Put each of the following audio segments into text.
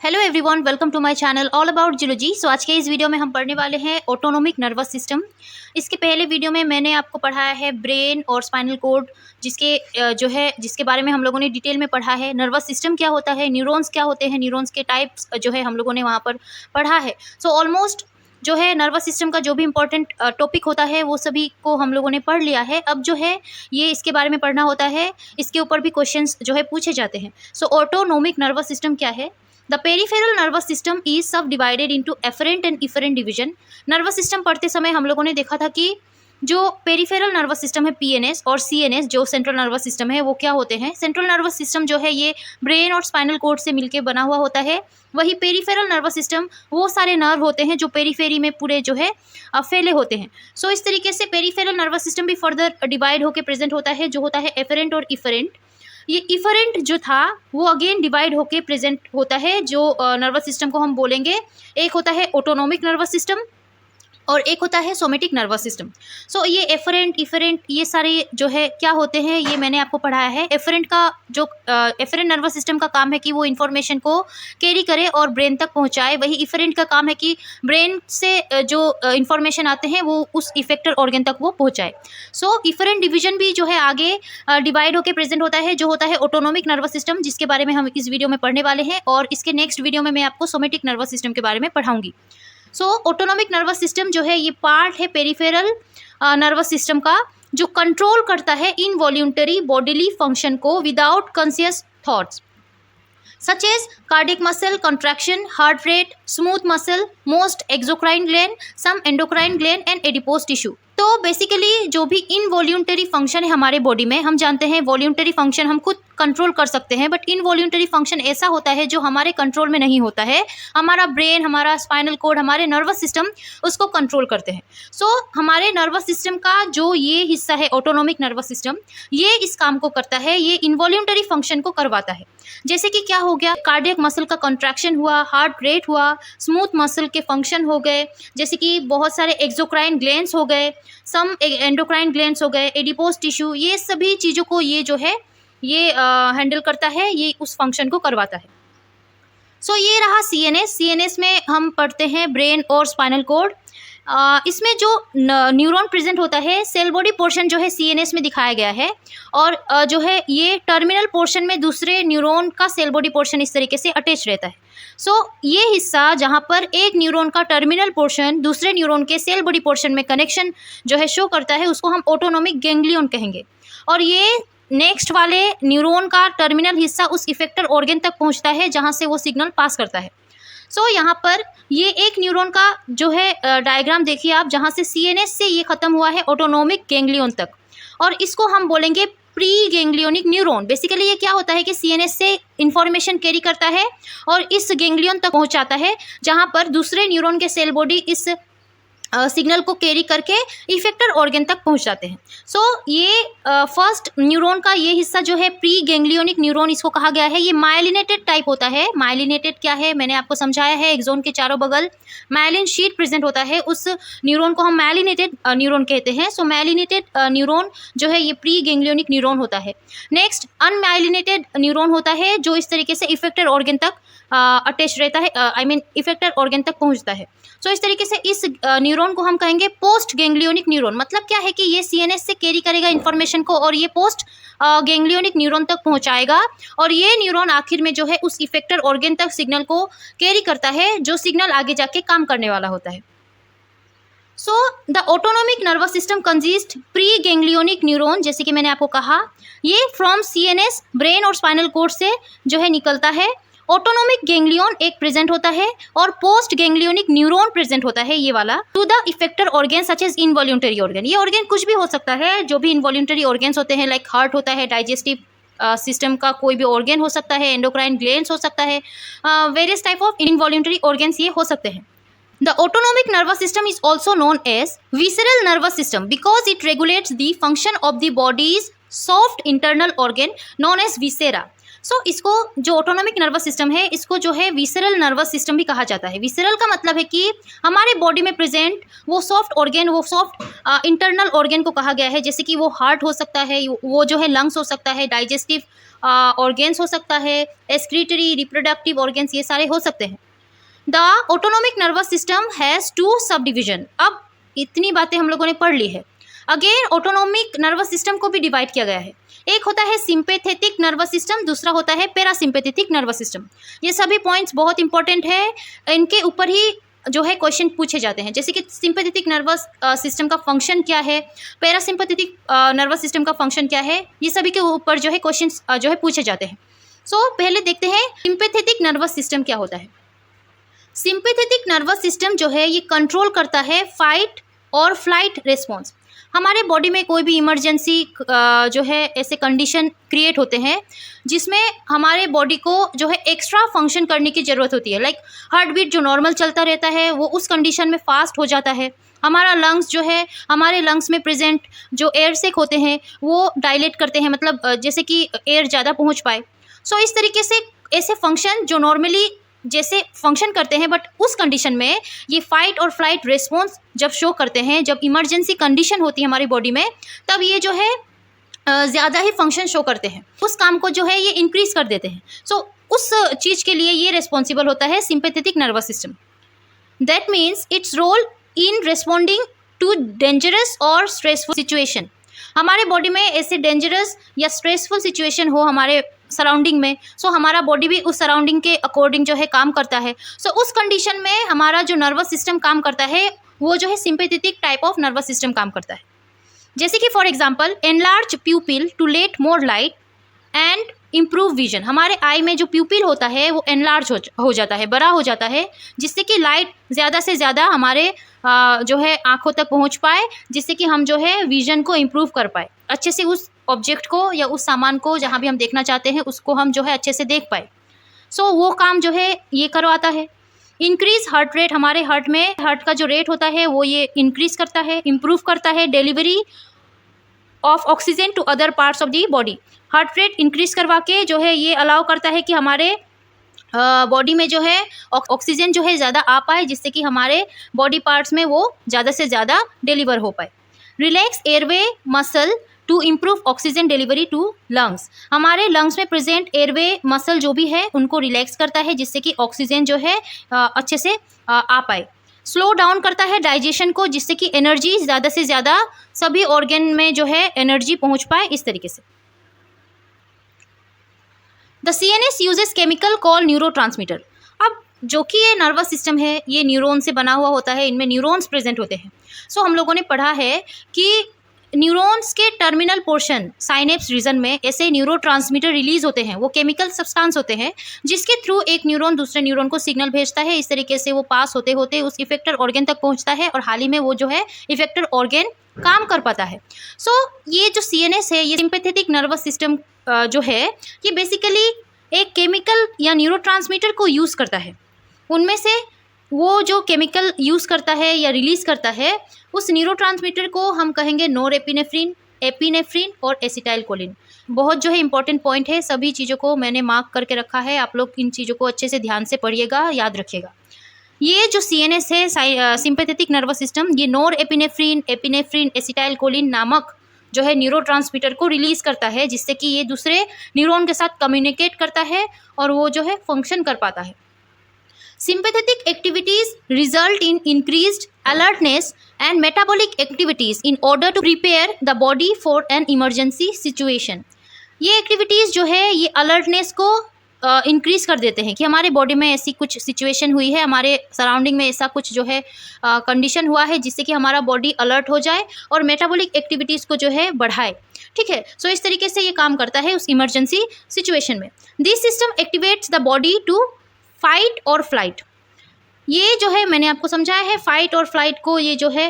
Hello everyone, welcome to my channel all about geology. So आज के इस video में हम पढ़ने वाले हैं ऑटोनोमिक नर्वस सिस्टम। इसके पहले वीडियो में मैंने आपको पढ़ाया है ब्रेन और स्पाइनल कोड, जिसके बारे में हम लोगों ने डिटेल में पढ़ा है। नर्वस सिस्टम क्या होता है, न्यूरॉन्स क्या होते हैं, न्यूरॉन्स के टाइप्स जो है हम लोगों ने वहाँ पर पढ़ा है। सो ऑलमोस्ट जो है नर्वस सिस्टम का जो भी इम्पोर्टेंट टॉपिक होता है वो सभी को हम लोगों ने पढ़ लिया है। अब जो है ये इसके बारे में पढ़ना होता है, इसके ऊपर भी क्वेश्चंस जो है पूछे जाते हैं। सो ऑटोनोमिक नर्वस सिस्टम क्या है? The peripheral nervous system is subdivided into afferent and efferent division. Nervous system पढ़ते समय हम लोगों ने देखा था कि जो पेरिफेरल नर्वस सिस्टम है पीएनएस और सीएनएस जो सेंट्रल नर्वस सिस्टम है वो क्या होते हैं। सेंट्रल नर्वस सिस्टम जो है ये ब्रेन और स्पाइनल कोड से मिलकर बना हुआ होता है। वही पेरिफेरल नर्वस सिस्टम वो सारे नर्व होते हैं जो पेरीफेरी में पूरे जो है फैले होते हैं। सो इस तरीके से पेरिफेरल नर्वस सिस्टम भी फर्दर डिवाइड होकर प्रेजेंट होता है, जो होता है एफरेंट और इफरेंट। ये इफरेंट जो था वो अगेन डिवाइड होके प्रेजेंट होता है, जो नर्वस सिस्टम को हम बोलेंगे। एक होता है ऑटोनोमिक नर्वस सिस्टम और एक होता है सोमेटिक नर्वस सिस्टम। सो ये एफरेंट इफरेंट ये सारे जो है क्या होते हैं ये मैंने आपको पढ़ाया है। एफरेंट का जो एफरेंट नर्वस सिस्टम का काम है कि वो इन्फॉर्मेशन को कैरी करे और ब्रेन तक पहुंचाए। वही इफरेंट का काम है कि ब्रेन से जो इन्फॉर्मेशन आते हैं वो उस इफेक्टर ऑर्गन तक वो पहुंचाए। सो इफरेंट डिवीजन भी जो है आगे डिवाइड होकर प्रेजेंट होता है, जो होता है ऑटोनोमिक नर्वस सिस्टम, जिसके बारे में हम इस वीडियो में पढ़ने वाले हैं। और इसके नेक्स्ट वीडियो में मैं आपको सोमेटिक नर्वस सिस्टम के बारे में पढ़ाऊंगी। सो ऑटोनोमिक नर्वस सिस्टम जो है ये पार्ट है पेरिफेरल नर्वस सिस्टम का, जो कंट्रोल करता है इनवॉल्यूंटरी बॉडीली फंक्शन को without conscious thoughts, such as cardiac muscle contraction, heart rate, smooth muscle, most exocrine gland, some endocrine gland and adipose tissue. तो बेसिकली जो भी इनवॉल्यूंटरी फंक्शन है हमारे बॉडी में, हम जानते हैं वॉल्यूंटरी फंक्शन हम खुद कंट्रोल कर सकते हैं, बट इनवॉल्यूंटरी फंक्शन ऐसा होता है जो हमारे कंट्रोल में नहीं होता है। हमारा ब्रेन, हमारा स्पाइनल कोड, हमारे नर्वस सिस्टम उसको कंट्रोल करते हैं। सो हमारे नर्वस सिस्टम का जो ये हिस्सा है ऑटोनोमिक नर्वस सिस्टम, ये इस काम को करता है, ये इनवॉल्यूंटरी फंक्शन को करवाता है। जैसे कि क्या हो गया, कार्डियक मसल का कॉन्ट्रैक्शन हुआ, हार्ट रेट हुआ, स्मूथ मसल के फंक्शन हो गए, जैसे कि बहुत सारे एक्सोक्राइन ग्लैंड्स हो गए, सम एंडोक्राइन ग्लैंड्स हो गए, एडिपोज टिश्यू, ये सभी चीज़ों को ये जो है ये हैंडल करता है, ये उस फंक्शन को करवाता है। सो ये रहा सीएनएस। सीएनएस में हम पढ़ते हैं ब्रेन और स्पाइनल कोड। इसमें जो न्यूरॉन प्रेजेंट होता है, सेल बॉडी पोर्शन जो है सीएनएस में दिखाया गया है, और जो है ये टर्मिनल पोर्शन में दूसरे न्यूरॉन का सेल बॉडी पोर्शन इस तरीके से अटैच रहता है। सो ये हिस्सा जहाँ पर एक न्यूरॉन का टर्मिनल पोर्शन दूसरे न्यूरॉन के सेल बॉडी पोर्शन में कनेक्शन जो है शो करता है, उसको हम ऑटोनोमिक गैंग्लियन कहेंगे। और ये नेक्स्ट वाले न्यूरॉन का टर्मिनल हिस्सा उस इफेक्टर ऑर्गन तक पहुँचता है जहाँ से वो सिग्नल पास करता है। सो यहाँ पर ये एक न्यूरॉन का जो है डायग्राम देखिए आप, जहाँ से सीएनएस से ये खत्म हुआ है ऑटोनोमिक गैंग्लियन तक, और इसको हम बोलेंगे प्री गैंग्लियोनिक न्यूरॉन। बेसिकली ये क्या होता है कि सीएनएस से इंफॉर्मेशन कैरी करता है और इस गैंग्लियन तक पहुँचाता है, जहाँ पर दूसरे न्यूरॉन के सेल बॉडी इस सिग्नल को कैरी करके इफेक्टर ऑर्गन तक पहुंच जाते हैं। सो ये फर्स्ट न्यूरॉन का ये हिस्सा जो है प्री गैंग्लियोनिक न्यूरॉन इसको कहा गया है। ये माइलिनेटेड टाइप होता है। माइलिनेटेड क्या है मैंने आपको समझाया है, एक्सोन के चारों बगल माइलिन शीट प्रेजेंट होता है, उस न्यूरॉन को हम माइलिनेटेड न्यूरॉन कहते हैं। सो माइलिनेटेड न्यूरॉन जो है ये प्री गैंग्लियोनिक न्यूरॉन होता है। नेक्स्ट अनमाइलिनेटेड न्यूरॉन होता है, जो इस तरीके से इफेक्टर ऑर्गन तक अटैच रहता है, इफेक्टर ऑर्गन तक पहुंचता है। सो इस तरीके से इस न्यूरॉन को हम कहेंगे पोस्ट गैंग्लियोनिक न्यूरॉन। मतलब क्या है कि ये सीएनएस से कैरी करेगा इन्फॉर्मेशन को और ये पोस्ट गैंग्लियोनिक न्यूरॉन तक पहुंचाएगा, और ये न्यूरॉन आखिर में जो है उस इफेक्टर ऑर्गन तक सिग्नल को कैरी करता है, जो सिग्नल आगे जाके काम करने वाला होता है। So the autonomic nervous system consist pre ganglionic neuron, जैसे कि मैंने आपको कहा, ये फ्रॉम सीएनएस ब्रेन और स्पाइनल कोड से जो है निकलता है। ऑटोनोमिक गैंग्लियन एक प्रेजेंट होता है और पोस्ट गैंग्लियोनिक न्यूरॉन प्रेजेंट होता है, ये वाला, to the effector organ such as involuntary organ. ये ऑर्गन कुछ भी हो सकता है, जो भी इनवॉल्यूंटरी ऑर्गन्स होते हैं, लाइक हार्ट होता है, डाइजेस्टिव सिस्टम का कोई भी ऑर्गन हो सकता है, एंडोक्राइन ग्लैंड्स हो सकता है, various type of involuntary organs ये हो सकते हैं। The autonomic nervous system is also known as visceral nervous system because it regulates the function of the body's soft internal organ known as viscera. सो इसको जो autonomic nervous system है इसको जो है विसरल नर्वस सिस्टम भी कहा जाता है। विसरल का मतलब है कि हमारे बॉडी में प्रेजेंट वो सॉफ्ट ऑर्गेन, वो सॉफ्ट इंटरनल ऑर्गेन को कहा गया है, जैसे कि वो हार्ट हो सकता है, वो जो है लंग्स हो सकता है, डाइजेस्टिव ऑर्गेन्स हो सकता है, एक्सक्रीटरी, रिप्रोडक्टिव ऑर्गेन्स, ये सारे हो सकते हैं। The autonomic nervous system has 2 sub division. अब इतनी बातें हम लोगों ने पढ़ ली है। अगेन ऑटोनॉमिक नर्वस सिस्टम को भी डिवाइड किया गया है। एक होता है सिंपैथेटिक नर्वस सिस्टम, दूसरा होता है पैरासिम्पैथेटिक नर्वस सिस्टम। ये सभी पॉइंट्स बहुत इंपॉर्टेंट है, इनके ऊपर ही जो है क्वेश्चन पूछे जाते हैं, जैसे कि सिंपैथेटिक नर्वस सिस्टम का फंक्शन क्या है, पैरासिम्पैथेटिक नर्वस सिस्टम का फंक्शन क्या है, ये सभी के ऊपर जो है क्वेश्चन जो है पूछे जाते हैं। सो पहले देखते हैं सिंपैथेटिक नर्वस सिस्टम क्या होता है। सिंपैथेटिक नर्वस सिस्टम जो है ये कंट्रोल करता है फाइट और फ्लाइट रिस्पॉन्स। हमारे बॉडी में कोई भी इमरजेंसी जो है ऐसे कंडीशन क्रिएट होते हैं जिसमें हमारे बॉडी को जो है एक्स्ट्रा फंक्शन करने की ज़रूरत होती है। लाइक हार्ट बीट जो नॉर्मल चलता रहता है वो उस कंडीशन में फास्ट हो जाता है। हमारा लंग्स जो है, हमारे लंग्स में प्रेजेंट जो एयर सेक होते हैं वो डायलेट करते हैं, मतलब जैसे कि एयर ज़्यादा पहुँच पाए। सो इस तरीके से ऐसे फंक्शन जो नॉर्मली जैसे फंक्शन करते हैं, बट उस कंडीशन में ये फाइट और फ्लाइट रिस्पॉन्स जब शो करते हैं, जब इमरजेंसी कंडीशन होती है हमारी बॉडी में, तब ये जो है ज़्यादा ही फंक्शन शो करते हैं, उस काम को जो है ये इंक्रीज कर देते हैं। सो उस चीज़ के लिए ये रिस्पॉन्सिबल होता है sympathetic nervous system. That means its role in responding to dangerous और स्ट्रेसफुल सिचुएशन। हमारे बॉडी में ऐसे डेंजरस या स्ट्रेसफुल सिचुएशन हो हमारे सराउंडिंग में, सो हमारा बॉडी भी उस सराउंडिंग के अकॉर्डिंग जो है काम करता है। सो उस कंडीशन में हमारा जो नर्वस सिस्टम काम करता है वो जो है sympathetic type of nervous system काम करता है। जैसे कि for example enlarge pupil to let more light and improve vision. हमारे आई में जो प्यूपिल होता है वो एनलार्ज हो जाता है, बड़ा हो जाता है, जिससे कि लाइट ज़्यादा से ज़्यादा हमारे जो है आँखों तक पहुँच पाए, जिससे कि हम जो है विजन को इम्प्रूव कर पाए, अच्छे से उस ऑब्जेक्ट को या उस सामान को जहाँ भी हम देखना चाहते हैं उसको हम जो है अच्छे से देख पाए। सो वो काम जो है ये करवाता है। इंक्रीज हार्ट रेट, हमारे हार्ट में हार्ट का जो रेट होता है वो ये इंक्रीज करता है, इम्प्रूव करता है delivery of oxygen to other parts of the body. Heart rate increase करवा के जो है ये अलाउ करता है कि हमारे बॉडी में जो है ऑक्सीजन जो है ज़्यादा आ पाए, जिससे कि हमारे बॉडी पार्ट्स में वो ज़्यादा से ज़्यादा डिलीवर हो पाए। Relax airway muscle to improve oxygen delivery to lungs. हमारे लंग्स में प्रेजेंट एयरवे मसल जो भी है उनको रिलैक्स करता है, जिससे कि ऑक्सीजन जो है अच्छे से आ पाए। स्लो डाउन करता है डाइजेशन को, जिससे कि एनर्जी ज़्यादा से ज़्यादा सभी ऑर्गन में जो है एनर्जी पहुंच पाए, इस तरीके से। The CNS uses chemical call neurotransmitter. अब जो कि ये नर्वस सिस्टम है ये न्यूरॉन से बना हुआ होता है, इनमें न्यूरॉन्स प्रेजेंट होते हैं। सो हम लोगों ने पढ़ा है कि न्यूरॉन्स के टर्मिनल पोर्शन साइनेप्स रीजन में ऐसे न्यूरोट्रांसमीटर रिलीज होते हैं। वो केमिकल सब्सटेंस होते हैं जिसके थ्रू एक न्यूरॉन दूसरे न्यूरॉन को सिग्नल भेजता है। इस तरीके से वो पास होते होते उस इफेक्टर ऑर्गन तक पहुंचता है और हाल ही में वो जो है इफेक्टर ऑर्गन काम कर पाता है। सो ये जो CNS है, ये सिंपैथेटिक नर्वस सिस्टम जो है ये बेसिकली एक केमिकल या न्यूरोट्रांसमीटर को यूज़ करता है। उनमें से वो जो केमिकल यूज़ करता है या रिलीज़ करता है उस न्यूरोट्रांसमीटर को हम कहेंगे नोरेपिनेफ्रिन, एपिनेफ्रिन और एसिटाइलकोलिन। बहुत जो है इंपॉर्टेंट पॉइंट है, सभी चीज़ों को मैंने मार्क करके रखा है, आप लोग इन चीज़ों को अच्छे से ध्यान से पढ़िएगा, याद रखिएगा। ये जो CNS है सिंपैथेटिक नर्वस सिस्टम, ये नोरेपिनेफ्रिन, एपिनेफ्रिन, एसिटाइलकोलिन नामक जो है न्यूरोट्रांसमीटर को रिलीज़ करता है, जिससे कि ये दूसरे न्यूरॉन के साथ कम्युनिकेट करता है और वो जो है फंक्शन कर पाता है। Sympathetic activities result in increased alertness and metabolic activities in order to prepare the body for an emergency situation. ये एक्टिविटीज़ जो है ये अलर्टनेस को इंक्रीज़ कर देते हैं कि हमारे बॉडी में ऐसी कुछ सिचुएशन हुई है, हमारे सराउंडिंग में ऐसा कुछ जो है कंडीशन हुआ है जिससे कि हमारा बॉडी अलर्ट हो जाए और मेटाबॉलिक एक्टिविटीज़ को जो है बढ़ाए। ठीक है, सो इस तरीके से ये काम करता है उस इमरजेंसी सिचुएशन में। This system activates the body to fight और फ्लाइट। ये जो है मैंने आपको समझाया है, फाइट और फ्लाइट को ये जो है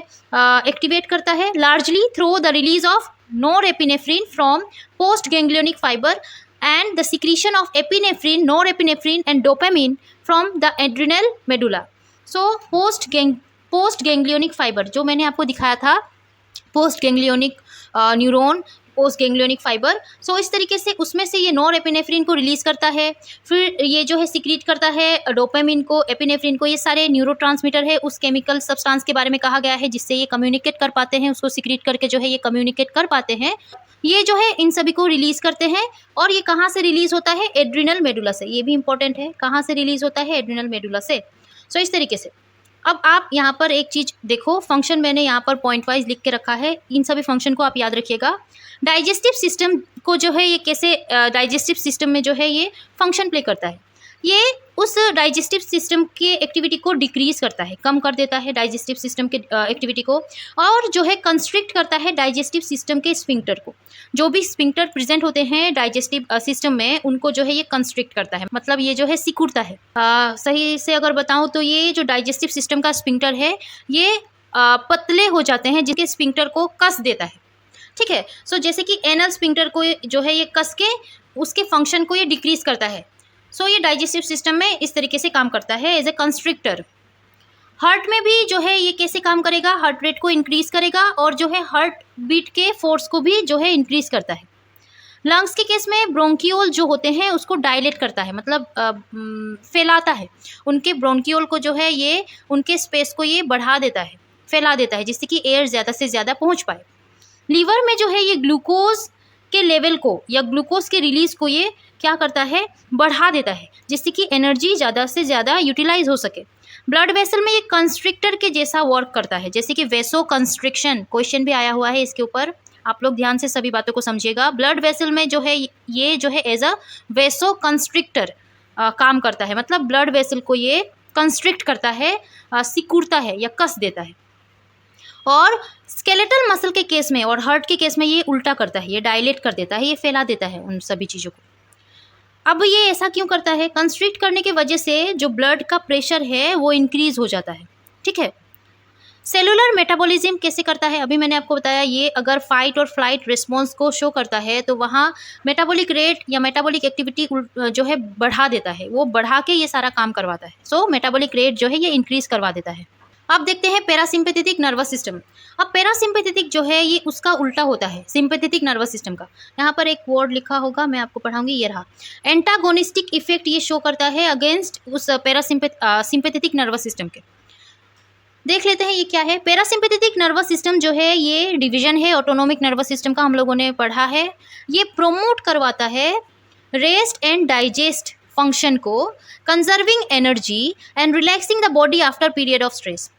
एक्टिवेट करता है largely through the release of norepinephrine from post ganglionic fibre and the secretion of epinephrine, norepinephrine and dopamine from the adrenal medulla. So post ganglionic fiber जो मैंने आपको दिखाया था, post ganglionic neuron post ganglionic fibre. So इस तरीके से उसमें से ये नॉरएपिनेफ्रिन को रिलीज़ करता है, फिर ये जो है सिक्रीट करता है डोपामिन को, एपिनेफ्रिन को। ये सारे न्यूरोट्रांसमीटर है उस केमिकल सब्सटेंस के बारे में कहा गया है जिससे ये कम्युनिकेट कर पाते हैं, उसको सिक्रीट करके जो है ये कम्युनिकेट कर पाते हैं। ये जो है इन सभी को रिलीज़ करते हैं। और ये कहाँ से रिलीज़ होता है? एड्रिनल मेडुला से। ये भी इंपॉर्टेंट है, कहाँ से रिलीज़ होता है? एड्रिनल मेडुला से। सो इस तरीके से अब आप यहाँ पर एक चीज़ देखो, फंक्शन मैंने यहाँ पर पॉइंट वाइज लिख के रखा है, इन सभी फंक्शन को आप याद रखिएगा। डाइजेस्टिव सिस्टम को जो है ये कैसे डाइजेस्टिव सिस्टम में जो है ये फंक्शन प्ले करता है, ये उस डाइजेस्टिव सिस्टम के एक्टिविटी को डिक्रीज करता है, कम कर देता है डाइजेस्टिव सिस्टम के एक्टिविटी को, और जो है कंस्ट्रिक्ट करता है डाइजेस्टिव सिस्टम के स्फिंक्टर को। जो भी स्फिंक्टर प्रेजेंट होते हैं डाइजेस्टिव सिस्टम में उनको जो है ये कंस्ट्रिक्ट करता है, मतलब ये जो है सिकुड़ता है। सही से अगर बताऊं तो ये जो डाइजेस्टिव सिस्टम का स्फिंक्टर है ये पतले हो जाते हैं, जिसके स्फिंक्टर को कस देता है। ठीक है, सो जैसे कि एनल स्फिंक्टर को जो है ये कस के उसके फंक्शन को ये डिक्रीज करता है। सो ये डाइजेस्टिव सिस्टम में इस तरीके से काम करता है एज ए कंस्ट्रिक्टर। हार्ट में भी जो है ये कैसे काम करेगा? हार्ट रेट को इंक्रीज करेगा और जो है हार्ट बीट के फोर्स को भी जो है इंक्रीज करता है। लंग्स के केस में ब्रोंकियोल जो होते हैं उसको डायलेट करता है, मतलब फैलाता है। उनके ब्रोंकियोल को जो है ये उनके स्पेस को ये बढ़ा देता है, फैला देता है, जिससे कि एयर ज़्यादा से ज़्यादा पहुंच पाए। लीवर में जो है ये ग्लूकोज के लेवल को या ग्लूकोज के रिलीज को ये क्या करता है? बढ़ा देता है, जिससे कि एनर्जी ज़्यादा से ज़्यादा यूटिलाइज हो सके। ब्लड वेसल में ये कंस्ट्रिक्टर के जैसा वर्क करता है, जैसे कि वेसो कंस्ट्रिक्शन, क्वेश्चन भी आया हुआ है इसके ऊपर, आप लोग ध्यान से सभी बातों को समझिएगा। ब्लड वेसल में जो है ये जो है एज अ वेसो कंस्ट्रिक्टर काम करता है, मतलब ब्लड वेसल को ये कंस्ट्रिक्ट करता है, सिकुड़ता है या कस देता है। और स्केलेटल मसल के केस में और हार्ट के केस में ये उल्टा करता है, ये डायलेट कर देता है, ये फैला देता है उन सभी चीज़ों को। अब ये ऐसा क्यों करता है? कंस्ट्रिक्ट करने की वजह से जो ब्लड का प्रेशर है वो इंक्रीज हो जाता है। ठीक है, सेलुलर मेटाबॉलिज्म कैसे करता है? अभी मैंने आपको बताया, ये अगर फाइट और फ्लाइट रिस्पॉन्स को शो करता है तो वहाँ मेटाबॉलिक रेट या मेटाबॉलिक एक्टिविटी जो है बढ़ा देता है, वो बढ़ा के ये सारा काम करवाता है। सो मेटाबॉलिक रेट जो है ये इंक्रीज करवा देता है। अब देखते हैं पैरासिम्पैथेटिक नर्वस सिस्टम। अब पैरासिम्पैथेटिक जो है ये उसका उल्टा होता है सिंपैथेटिक नर्वस सिस्टम का। यहाँ पर एक वर्ड लिखा होगा, मैं आपको पढ़ाऊंगी, ये रहा। एंटागोनिस्टिक इफेक्ट ये शो करता है अगेंस्ट उस सिंपैथेटिक नर्वस सिस्टम के। देख लेते हैं ये क्या है। पैरासिम्पैथेटिक नर्वस सिस्टम जो है ये डिवीजन है ऑटोनोमिक नर्वस सिस्टम का, हम लोगों ने पढ़ा है। ये प्रोमोट करवाता है रेस्ट एंड डाइजेस्ट फंक्शन को, conserving energy and relaxing the body after period of stress.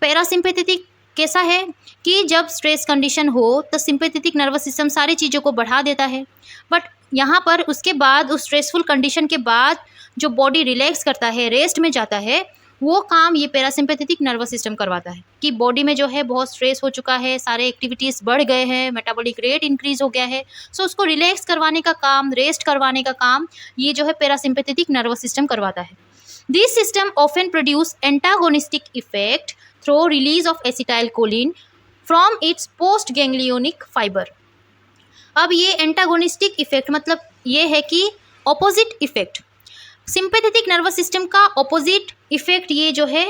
Parasympathetic कैसा है कि जब स्ट्रेस कंडीशन हो तो सिंपैथेटिक नर्वस सिस्टम सारी चीज़ों को बढ़ा देता है, बट यहाँ पर उसके बाद उस स्ट्रेसफुल कंडीशन के बाद जो बॉडी रिलैक्स करता है, रेस्ट में जाता है, वो काम ये पैरासिम्पैथेटिक नर्वस सिस्टम करवाता है। कि बॉडी में जो है बहुत स्ट्रेस हो चुका है, सारे एक्टिविटीज़ बढ़ गए हैं, मेटाबॉलिक रेट इंक्रीज हो गया है, सो उसको रिलैक्स करवाने का काम, रेस्ट करवाने का काम ये जो है पैरासिम्पैथेटिक नर्वस सिस्टम करवाता है। This system often produce antagonistic effect through release of acetylcholine from its post ganglionic fiber। अब ये एंटागोनिस्टिक इफेक्ट मतलब ये है कि opposite effect, sympathetic nervous system का ऑपोजिट इफेक्ट ये जो है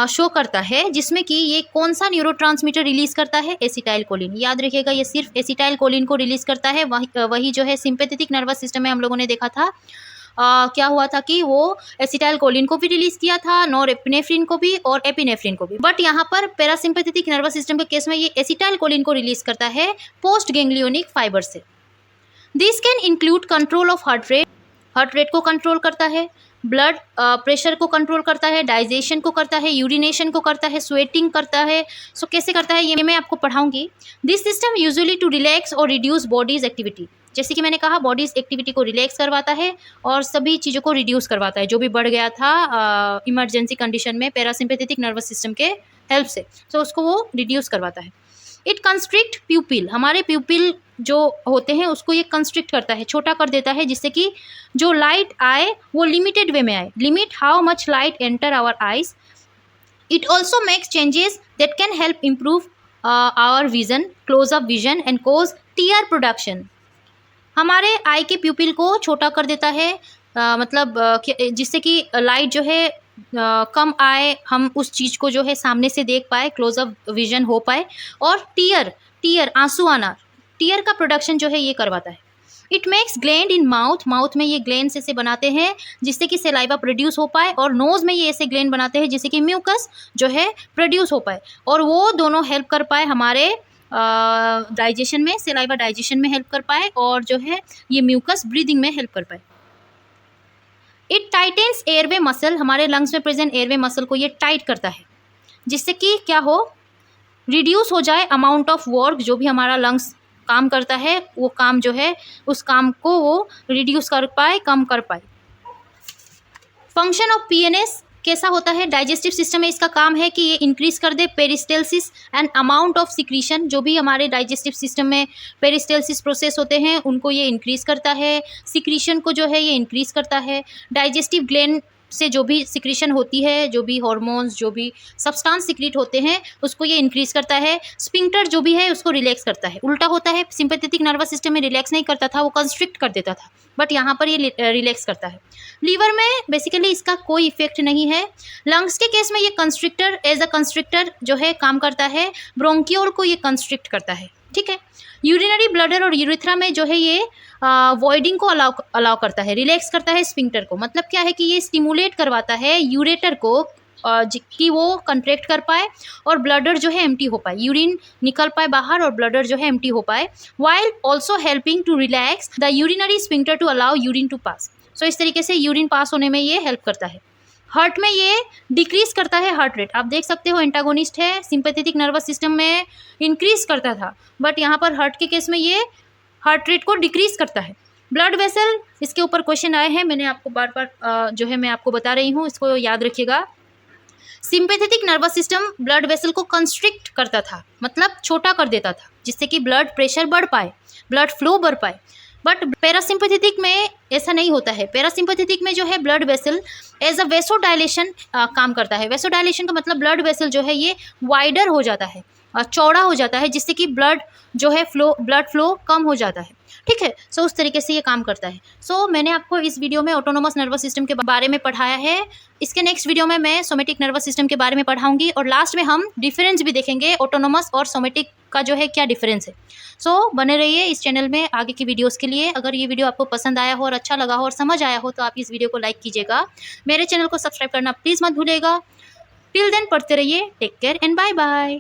शो करता है, जिसमें कि ये कौन सा न्यूरोट्रांसमीटर रिलीज करता है? एसिटाइलकोलिन। याद रखिएगा ये सिर्फ एसिटाइलकोलिन को रिलीज करता है। वही जो है सिंपैथेटिक नर्वस सिस्टम में हम लोगों ने देखा था क्या हुआ था कि वो एसिटाइलकोलिन को भी रिलीज किया था, नॉरएपिनेफ्रिन को भी और एपिनेफ्रिन को भी, बट यहाँ पर पैरासिम्पैथेटिक नर्वस सिस्टम के केस में ये एसिटाइलकोलिन को रिलीज करता है पोस्ट गैंग्लियोनिक फाइबर से। This can include control of heart rate को कंट्रोल करता है, ब्लड प्रेशर को कंट्रोल करता है, डाइजेशन को करता है, यूरिनेशन को करता है, स्वेटिंग करता है। सो कैसे करता है ये मैं आपको पढ़ाऊंगी। This system usually to relax और रिड्यूस बॉडीज एक्टिविटी, जैसे कि मैंने कहा बॉडीज एक्टिविटी को रिलैक्स करवाता है और सभी चीज़ों को रिड्यूस करवाता है जो भी बढ़ गया था इमरजेंसी कंडीशन में पैरासिम्पैथेटिक नर्वस सिस्टम के हेल्प से, तो उसको वो रिड्यूस करवाता है। इट कंस्ट्रिक्ट प्यूपिल, हमारे प्यूपिल जो होते हैं उसको ये कंस्ट्रिक्ट करता है, छोटा कर देता है, जिससे कि जो लाइट आए वो लिमिटेड वे में आए, limit how much light enter our eyes. It also makes changes that can help improve our vision, close up vision and cause tear production. हमारे आई के प्यूपिल को छोटा कर देता है, मतलब जिससे कि लाइट जो है कम आए, हम उस चीज़ को जो है सामने से देख पाए, क्लोजअप विजन हो पाए, और टीयर आंसू आना, टीयर का प्रोडक्शन जो है ये करवाता है। It makes gland in mouth, mouth में ये ग्लैंड ऐसे बनाते हैं जिससे कि सलाइवा प्रोड्यूस हो पाए, और नोज़ में ये ऐसे ग्लैंड बनाते हैं जिससे कि म्यूकस जो है प्रोड्यूस हो पाए, और वो दोनों हेल्प कर पाए हमारे डाइजेशन में, सलाइवा डाइजेशन में हेल्प कर पाए, और जो है ये म्यूकस ब्रीदिंग में हेल्प कर पाए। इट टाइटेंस एयरवे मसल, हमारे लंग्स में प्रेजेंट एयरवे मसल को ये टाइट करता है जिससे कि क्या हो, रिड्यूस हो जाए अमाउंट ऑफ वर्क, जो भी हमारा लंग्स काम करता है वो काम जो है उस काम को वो रिड्यूस कर पाए, कम कर पाए। फंक्शन ऑफ पीएनएस कैसा होता है, डाइजेस्टिव सिस्टम में इसका काम है कि ये इंक्रीज कर दे peristalsis and amount of secretion, जो भी हमारे डाइजेस्टिव सिस्टम में पेरिस्टेल्सिस प्रोसेस होते हैं उनको ये इंक्रीज करता है, सिक्रीशन को जो है ये इंक्रीज करता है, डाइजेस्टिव ग्लैंड से जो भी सिक्रीशन होती है, जो भी हार्मोन्स, जो भी सब्सटेंस सिक्रीट होते हैं उसको ये इंक्रीज करता है, स्फिंक्टर जो भी है उसको रिलैक्स करता है। उल्टा होता है, सिंपैथेटिक नर्वस सिस्टम में रिलैक्स नहीं करता था, वो कंस्ट्रिक्ट कर देता था, बट यहाँ पर ये रिलैक्स करता है। लीवर में बेसिकली इसका कोई इफेक्ट नहीं है। लंग्स के केस में ये कंस्ट्रिक्टर एज अ कंस्ट्रिक्टर जो है काम करता है, ब्रोंकियोल को ये कंस्ट्रिक्ट करता है, ठीक है। यूरिनरी ब्लडर और यूरिथ्रा में जो है ये वॉइडिंग को अलाउ करता है, रिलैक्स करता है स्फिंक्टर को, मतलब क्या है कि ये स्टिमुलेट करवाता है यूरेटर को कि वो कंट्रैक्ट कर पाए और ब्लडर जो है एम्प्टी हो पाए, यूरिन निकल पाए बाहर और ब्लडर जो है एम्प्टी हो पाए, while also helping to relax the urinary sphincter to allow urine to pass. So इस तरीके से यूरिन पास होने में ये हेल्प करता है। हार्ट में ये डिक्रीज करता है हार्ट रेट, आप देख सकते हो एंटागोनिस्ट है, सिंपैथेटिक नर्वस सिस्टम में इंक्रीज करता था, बट यहाँ पर हार्ट के केस में ये हार्ट रेट को डिक्रीज करता है। ब्लड वेसल, इसके ऊपर क्वेश्चन आए हैं, मैंने आपको बार बार जो है मैं आपको बता रही हूँ, इसको याद रखिएगा। Sympathetic nervous system blood vessel को कंस्ट्रिक्ट करता था, मतलब छोटा कर देता था जिससे कि ब्लड प्रेशर बढ़ पाए, ब्लड फ्लो बढ़ पाए, बट पैरासिम्पैथेटिक में ऐसा नहीं होता है। पैरासिम्पैथेटिक में जो है blood vessel as a vasodilation काम करता है। वेसोडाइलेशन का मतलब ब्लड वेसल जो है ये वाइडर हो जाता है, चौड़ा हो जाता है, जिससे कि ब्लड फ्लो कम हो जाता है, ठीक है। सो उस तरीके से ये काम करता है। सो मैंने आपको इस वीडियो में ऑटोनोमस नर्वस सिस्टम के बारे में पढ़ाया है। इसके नेक्स्ट वीडियो में मैं सोमेटिक नर्वस सिस्टम के बारे में पढ़ाऊंगी, और लास्ट में हम डिफरेंस भी देखेंगे, ऑटोनोमस और सोमेटिक का जो है क्या डिफरेंस है। सो बने रहिए इस चैनल में आगे की वीडियोस के लिए। अगर ये वीडियो आपको पसंद आया हो और अच्छा लगा हो और समझ आया हो तो आप इस वीडियो को लाइक कीजिएगा, मेरे चैनल को सब्सक्राइब करना प्लीज़ मत भूलिएगा। टिल देन पढ़ते रहिए, take care and bye bye.